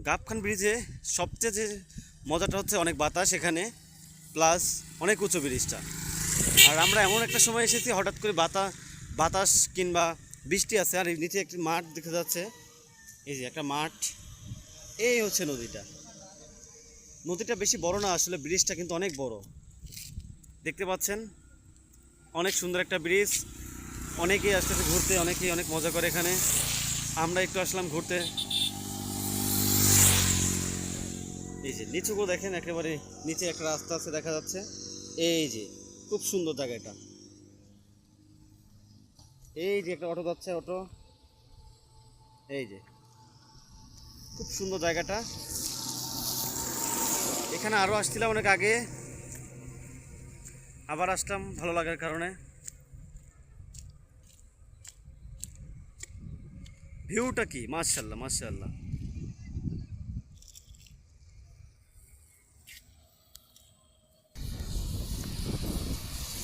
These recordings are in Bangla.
গাবখান ব্রিজে সবচেয়ে যে মজাটা হচ্ছে অনেক বাতাস এখানে, প্লাস অনেক উঁচু ব্রিজটা। আর আমরা এমন একটা সময় এসেছি হঠাৎ করে বাতাস কিংবা বৃষ্টি আছে, আর এই নিচে একটি মাঠ দেখা যাচ্ছে। এই যে একটা মাঠ, এই হচ্ছে নদীটা। নদীটা বেশি বড় না আসলে, ব্রিজটা কিন্তু অনেক বড়। দেখতে পাচ্ছেন অনেক সুন্দর একটা ব্রিজ। অনেকেই আসতেছে ঘুরতে, অনেকেই অনেক মজা করে এখানে। আমরা একটু আসলাম ঘুরতে। এই যে নিচুকো দেখেন, একেবারে নিচে একটা রাস্তা আছে দেখা যাচ্ছে। এই যে খুব সুন্দর জায়গাটা। এই যে একটা অটো যাচ্ছে, অটো। এই যে খুব সুন্দর জায়গাটা। এখানে আরও আসছিলাম অনেক আগে, আবার আসলাম ভালো লাগার কারণে। ভিউটা কি মাশাআল্লাহ মাশাআল্লাহ।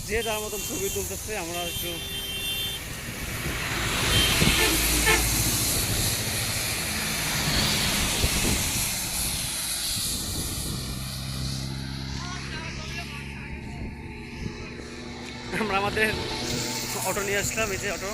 যে যার মতন ছবি তুলতেছে, আমরা একটু আমরা আমাদের অটো নিয়ে আসলাম। এই যে অটো।